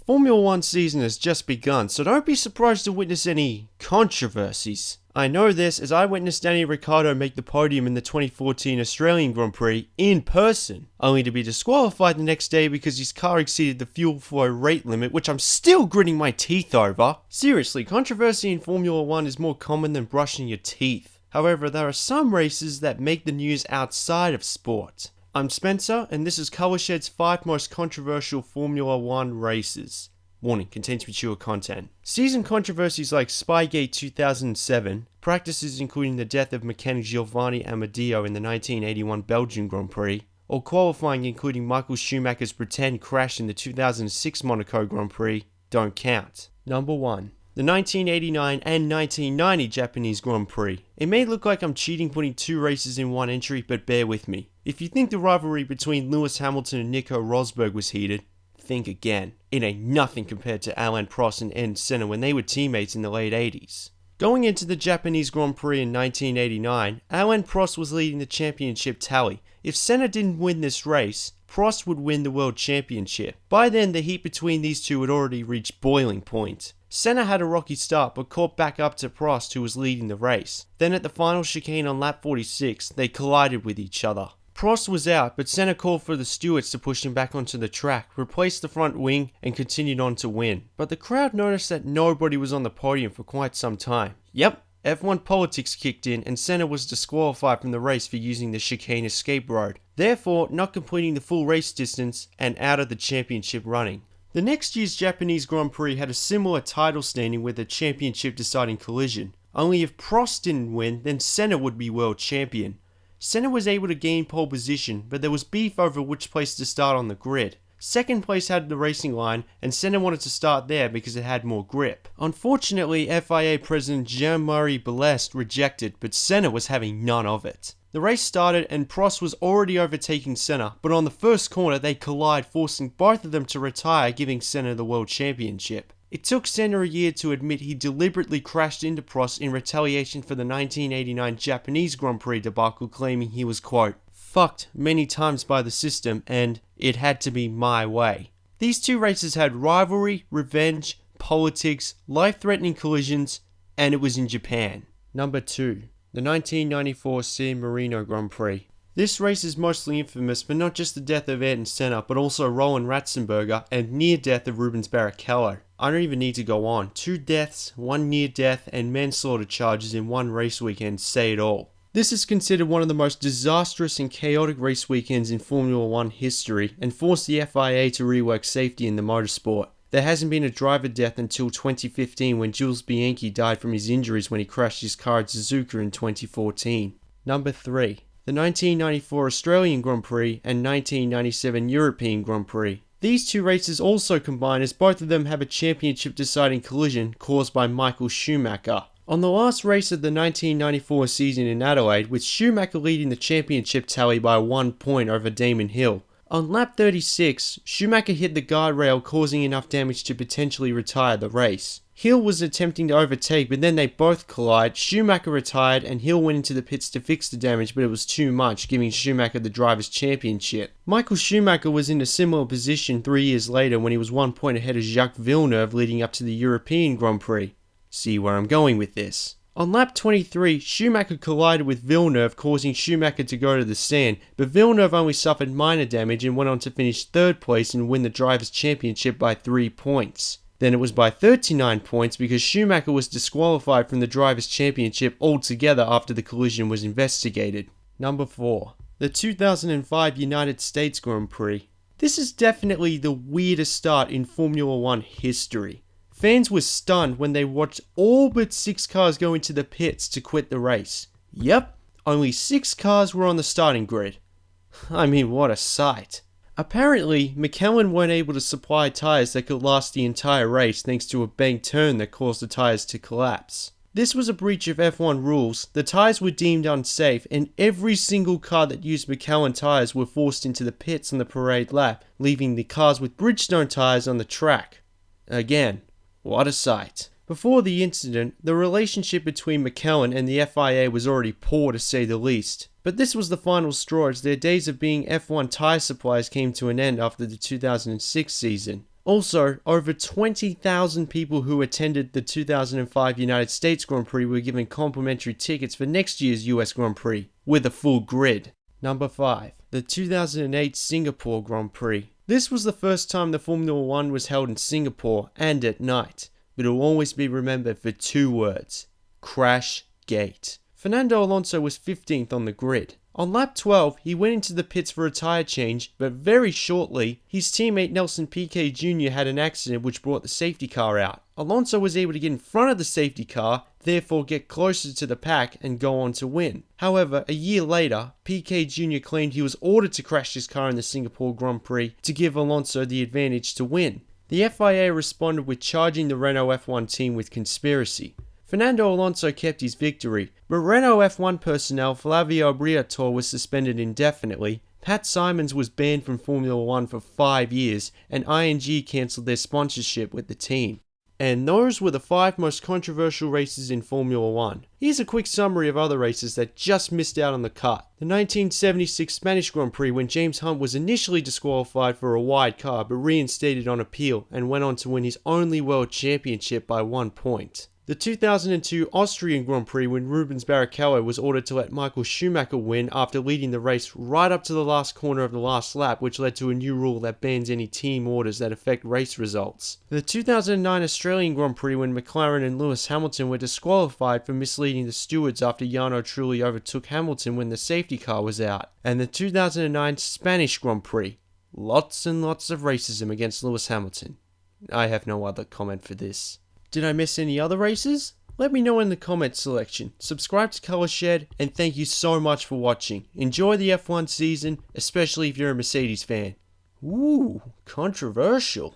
Formula 1 season has just begun, so don't be surprised to witness any controversies. I know this as I witnessed Danny Riccardo make the podium in the 2014 Australian Grand Prix in person, only to be disqualified the next day because his car exceeded the fuel flow rate limit, which I'm still gritting my teeth over. Seriously, controversy in Formula 1 is more common than brushing your teeth. However, there are some races that make the news outside of sport. I'm Spencer, and this is ColourShed's 5 most controversial Formula 1 races. Warning, contains mature content. Season controversies like Spygate 2007, practices including the death of mechanic Giovanni Amadeo in the 1981 Belgian Grand Prix, or qualifying including Michael Schumacher's pretend crash in the 2006 Monaco Grand Prix, don't count. Number 1. The 1989 and 1990 Japanese Grand Prix. It may look like I'm cheating putting 2 races in one entry, but bear with me. If you think the rivalry between Lewis Hamilton and Nico Rosberg was heated, think again. It ain't nothing compared to Alain Prost and Ayrton Senna when they were teammates in the late 80s. Going into the Japanese Grand Prix in 1989, Alain Prost was leading the championship tally. If Senna didn't win this race, Prost would win the world championship. By then, the heat between these two had already reached boiling point. Senna had a rocky start but caught back up to Prost, who was leading the race. Then at the final chicane on lap 46, they collided with each other. Prost was out, but Senna called for the stewards to push him back onto the track, replaced the front wing, and continued on to win. But the crowd noticed that nobody was on the podium for quite some time. Yep, F1 politics kicked in and Senna was disqualified from the race for using the chicane escape road, therefore not completing the full race distance and out of the championship running. The next year's Japanese Grand Prix had a similar title standing with a championship deciding collision, only if Prost didn't win, then Senna would be world champion. Senna was able to gain pole position, but there was beef over which place to start on the grid. Second place had the racing line, and Senna wanted to start there because it had more grip. Unfortunately, FIA President Jean-Marie Balest rejected, but Senna was having none of it. The race started and Prost was already overtaking Senna, but on the first corner they collide, forcing both of them to retire, giving Senna the world championship. It took Senna a year to admit he deliberately crashed into Prost in retaliation for the 1989 Japanese Grand Prix debacle, claiming he was, quote, fucked many times by the system and it had to be my way. These two races had rivalry, revenge, politics, life-threatening collisions, and it was in Japan. Number 2. The 1994 San Marino Grand Prix. This race is mostly infamous for not just the death of Ayrton Senna, but also Roland Ratzenberger and near death of Rubens Barrichello. I don't even need to go on. 2 deaths, 1 near death, and manslaughter charges in one race weekend say it all. This is considered one of the most disastrous and chaotic race weekends in Formula 1 history and forced the FIA to rework safety in the motorsport. There hasn't been a driver death until 2015 when Jules Bianchi died from his injuries when he crashed his car at Suzuka in 2014. Number 3. The 1994 Australian Grand Prix and 1997 European Grand Prix. These 2 races also combine as both of them have a championship deciding collision caused by Michael Schumacher. On the last race of the 1994 season in Adelaide, with Schumacher leading the championship tally by 1 point over Damon Hill. On lap 36, Schumacher hit the guardrail, causing enough damage to potentially retire the race. Hill was attempting to overtake, but then they both collide. Schumacher retired and Hill went into the pits to fix the damage, but it was too much, giving Schumacher the Drivers' Championship. Michael Schumacher was in a similar position 3 years later when he was 1 point ahead of Jacques Villeneuve leading up to the European Grand Prix. See where I'm going with this. On lap 23, Schumacher collided with Villeneuve, causing Schumacher to go to the stand, but Villeneuve only suffered minor damage and went on to finish 3rd place and win the Drivers' Championship by 3 points. Then it was by 39 points because Schumacher was disqualified from the Drivers' Championship altogether after the collision was investigated. Number 4. The 2005 United States Grand Prix. This is definitely the weirdest start in Formula 1 history. Fans were stunned when they watched all but 6 cars go into the pits to quit the race. Yep, only 6 cars were on the starting grid. I mean, what a sight. Apparently, Michelin weren't able to supply tyres that could last the entire race thanks to a banked turn that caused the tyres to collapse. This was a breach of F1 rules, the tyres were deemed unsafe, and every single car that used Michelin tyres were forced into the pits on the parade lap, leaving the cars with Bridgestone tyres on the track. Again, what a sight. Before the incident, the relationship between Michelin and the FIA was already poor to say the least. But this was the final straw as their days of being F1 tyre suppliers came to an end after the 2006 season. Also, over 20,000 people who attended the 2005 United States Grand Prix were given complimentary tickets for next year's US Grand Prix, with a full grid. Number 5. The 2008 Singapore Grand Prix. This was the first time the Formula 1 was held in Singapore and at night, but it will always be remembered for 2 words: Crash Gate. Fernando Alonso was 15th on the grid. On lap 12, he went into the pits for a tyre change, but very shortly, his teammate Nelson Piquet Jr. had an accident which brought the safety car out. Alonso was able to get in front of the safety car, therefore get closer to the pack and go on to win. However, a year later, Piquet Jr. claimed he was ordered to crash his car in the Singapore Grand Prix to give Alonso the advantage to win. The FIA responded with charging the Renault F1 team with conspiracy. Fernando Alonso kept his victory, but Renault F1 personnel Flavio Briatore was suspended indefinitely, Pat Simons was banned from Formula 1 for 5 years, and ING cancelled their sponsorship with the team. And those were the 5 most controversial races in Formula 1. Here's a quick summary of other races that just missed out on the cut. The 1976 Spanish Grand Prix, when James Hunt was initially disqualified for a wide car but reinstated on appeal and went on to win his only world championship by 1 point. The 2002 Austrian Grand Prix, when Rubens Barrichello was ordered to let Michael Schumacher win after leading the race right up to the last corner of the last lap, which led to a new rule that bans any team orders that affect race results. The 2009 Australian Grand Prix, when McLaren and Lewis Hamilton were disqualified for misleading the stewards after Jarno Trulli overtook Hamilton when the safety car was out. And the 2009 Spanish Grand Prix. Lots and lots of racism against Lewis Hamilton. I have no other comment for this. Did I miss any other races? Let me know in the comments section. Subscribe to ColourShed, and thank you so much for watching. Enjoy the F1 season, especially if you're a Mercedes fan. Ooh, controversial.